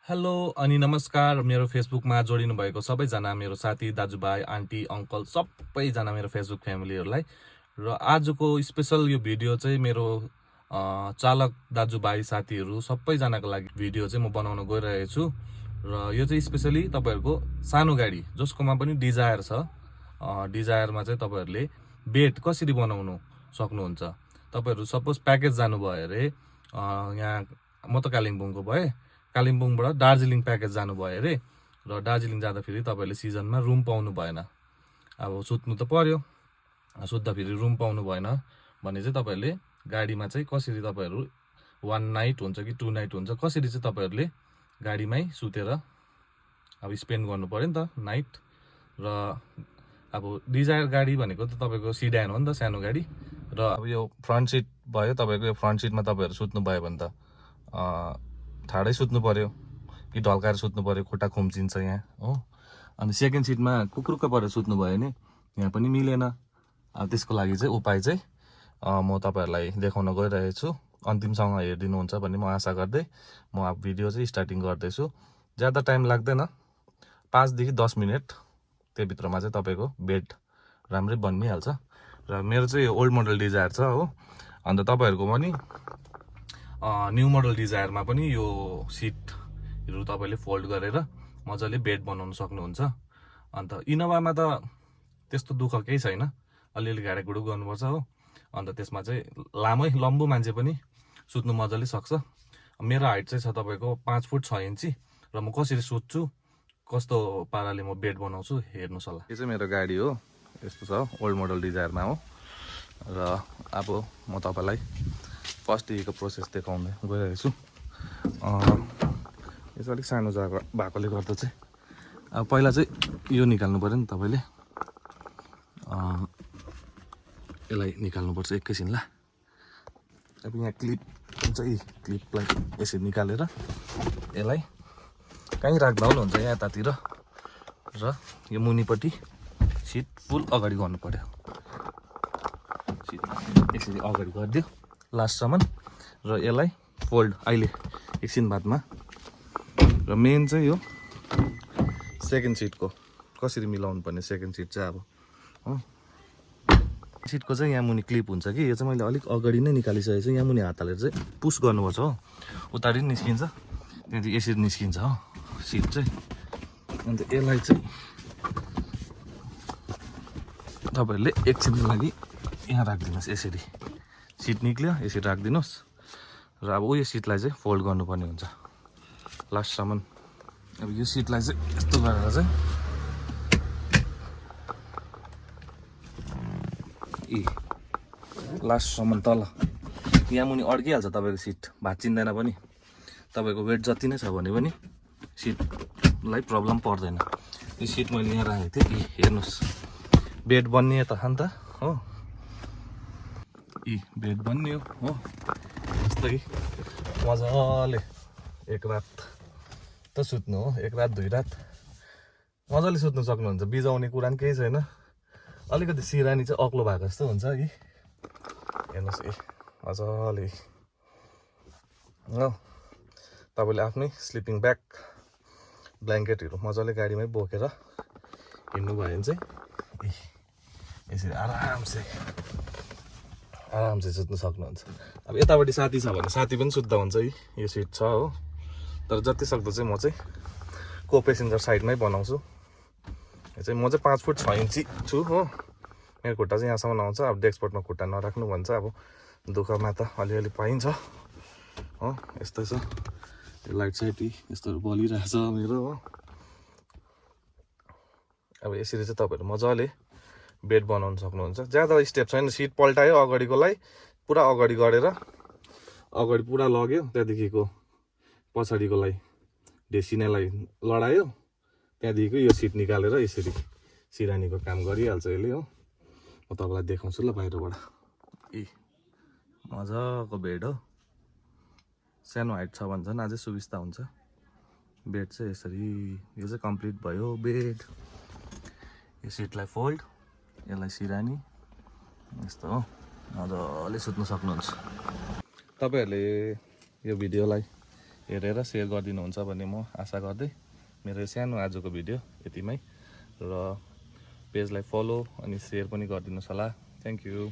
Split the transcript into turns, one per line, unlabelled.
Hello अनि नमस्कार। मेरो फेसबुकमा जोडिनु भएको सबैजना मेरो साथी दाजुभाइ आन्टी अङ्कल सबैजना मेरो फेसबुक फ्यामिलीहरूलाई र आजको स्पेसल यो भिडियो चाहिँ मेरो चालक दाजुभाइ साथीहरू सबैजनाको लागि भिडियो चाहिँ म बनाउन गइरहेको छु। र यो चाहिँ स्पेसली तपाईँहरूको सानो गाडी जसकोमा पनि डिजायर छ, डिजायरमा चाहिँ तपाईँहरूले बेड कसरी बनाउनु सक्नुहुन्छ। तपाईँहरू सपोज प्याकेज जानुभयो अरे, यहाँ म त कालिम्पोङको भए, कालिम्पोङबाट दार्जिलिङ प्याकेज जानुभयो अरे र दार्जिलिङ जाँदाखेरि तपाईँहरूले सिजनमा रुम पाउनु भएन। अब सुत्नु त पर्यो, सुत्दाखेरि रुम पाउनु भएन भने चाहिँ तपाईँहरूले गाडीमा चाहिँ कसरी तपाईँहरू 1 नाइट हुन्छ कि 2 नाइट हुन्छ, कसरी चाहिँ तपाईँहरूले गाडीमै सुतेर अब स्पेन्ड गर्नु पऱ्यो नि त नाइट। र अब डिजायर गाडी भनेको त तपाईँको सिडान हो नि त, सानो गाडी। र अब यो फ्रन्ट सिट भयो तपाईँको, यो फ्रन्ट सिटमा तपाईँहरू सुत्नु भयो भने त ठाडै सुत्नु पर्यो कि ढल्काएर सुत्नु पर्यो, खुट्टा खुम्चिन्छ यहाँ हो। अनि सेकेन्ड सिटमा कुक्रुक्क परेर सुत्नु भयो भने यहाँ पनि मिलेन। अब त्यसको लागि चाहिँ उपाय चाहिँ म तपाईँहरूलाई देखाउन गइरहेको छु। अन्तिमसम्म हेरिदिनुहुन्छ भन्ने म आशा गर्दै म अब भिडियो चाहिँ स्टार्टिङ गर्दैछु। ज्यादा टाइम लाग्दैन, 5 देखि 10 मिनट, त्यो भित्रमा चाहिँ तपाईँको बेड राम्रै बनिहाल्छ। र मेरो चाहिँ ओल्ड मोडल डिजायर छ हो, अन्त तपाईँहरूको पनि न्यू मोडल डिजायरमा पनि यो सिटहरू तपाईँले फोल्ड गरेर मजाले बेड बनाउन सक्नुहुन्छ। अन्त इनोभामा त त्यस्तो दुःख केही छैन, अलिअलि घाँडाकुडु गर्नुपर्छ हो। अन्त त्यसमा चाहिँ लम्बु मान्छे पनि सुत्नु मजाले सक्छ। मेरो हाइट चाहिँ छ तपाईँको 5 फुट 6 इन्ची र म कसरी सुत्छु, कस्तो पाराले म बेड बनाउँछु हेर्नुहोस् होला। यो चाहिँ मेरो गाडी हो, यस्तो छ, ओल्ड मोडल डिजायरमा हो। र अब म तपाईँलाई फर्स्टदेखिको प्रोसेस देखाउँदै गइरहेको छु। यो चाहिँ अलिक सानो जग्गा भएकोले गर्दा चाहिँ अब पहिला चाहिँ यो निकाल्नु पऱ्यो नि तपाईँले, यसलाई निकाल्नुपर्छ एकैछिन ल। अब यहाँ क्लिप हुन्छ, यी क्लिपलाई यसरी निकालेर यसलाई कहीँ राख्दा पनि हुन्छ, यहाँ यतातिर। र यो मुनिपट्टि सिट फुल अगाडि गर्नु पऱ्यो, सिट यसरी अगाडि गरिदियो लास्टसम्म। र यसलाई फोल्ड अहिले एकछिन बादमा। र मेन चाहिँ यो सेकेन्ड सिटको कसरी मिलाउनु पर्ने, सेकेन्ड सिट चाहिँ अब हो, सिटको चाहिँ यहाँ मुनि क्लिप हुन्छ कि, यो चाहिँ मैले अलिक अगाडि नै निकालिसकेको छु। यहाँ मुनि हात हालेर चाहिँ पुस गर्नुपर्छ हो, उतारि निस्किन्छ, त्यहाँदेखि यसरी निस्किन्छ हो सिट चाहिँ। अन्त यसलाई चाहिँ तपाईँहरूले एकछिनको लागि यहाँ राखिदिनुहोस्, यसरी सिट निक्ल्यो यसरी राखिदिनुहोस्। र अब यो सिटलाई चाहिँ फोल्ड गर्नुपर्ने हुन्छ लास्टसम्म। अब यो सिटलाई चाहिँ यस्तो गरेर चाहिँ लास्टसम्म तल यहाँ मुनि अड्किहाल्छ तपाईँको सिट, भाँचिँदैन पनि। तपाईँको वेट जति नै छ भने पनि सिटलाई प्रब्लम पर्दैन। यो सिट मैले यहाँ राखेको थिएँ, हेर्नुहोस् बेड बनियो त अन्त हो, बेड बनियो हो। जस्तै मजाले एक रात त सुत्नु हो, 1 रात 2 रात मजाले सुत्नु सक्नुहुन्छ, बिजाउने कुरा पनि केही छैन। अलिकति सिरानी चाहिँ अग्लो भएको जस्तो हुन्छ कि, हेर्नुहोस् मजाले हो। तपाईँले आफ्नै स्लिपिङ ब्याग ब्ल्याङ्केटहरू मजाले गाडीमै बोकेर हिँड्नु भयो भने चाहिँ यसरी आरामसे सुत्नु सक्नुहुन्छ। अब यतापट्टि साथी छ भने साथी पनि सुत्दा हुन्छ, यो सिट छ हो। तर जति सक्दो चाहिँ म चाहिँ को पेसेन्जर साइडमै बनाउँछु। यो चाहिँ म चाहिँ 5 फुट 6 इन्ची छु हो, मेरो खुट्टा चाहिँ यहाँसम्म आउँछ। अब डेस्कपोर्टमा खुट्टा नराख्नु भन्छ, अब दुःखमा त अलिअलि पाइन्छ हो। यस्तै छ, यो लाइट साइड यस्तोहरू बलिरहेछ मेरो हो। अब यसरी चाहिँ तपाईँहरू मजाले बेड बनाउन सक्नुहुन्छ। ज्यादा स्टेप छैन, सिट पल्टायो अगाडिकोलाई पुरा अगाडि गरेर अगाडि पुरा लग्यो, त्यहाँदेखिको पछाडिकोलाई ढेसिनेलाई लडायो, त्यहाँदेखिको यो सिट निकालेर यसरी सिरानीको काम गरिहाल्छ यसले हो। म तपाईँलाई देखाउँछु ल बाहिरबाट। मजाको बेड हो, सानो हाइट छ भने झन् अझै सुविस्ता हुन्छ। बेड चाहिँ यसरी, यो चाहिँ कम्प्लिट भयो बेड। यो सिटलाई फोल्ड, यसलाई सिरानी, यस्तो हो, मजाले सुत्नु सक्नुहुन्छ। तपाईँहरूले यो भिडियोलाई हेरेर सेयर गरिदिनुहुन्छ भन्ने म आशा गर्दै मेरो सानो आजको भिडियो यतिमै, र पेजलाई फलो अनि सेयर पनि गरिदिनुहोस् होला। Thank you.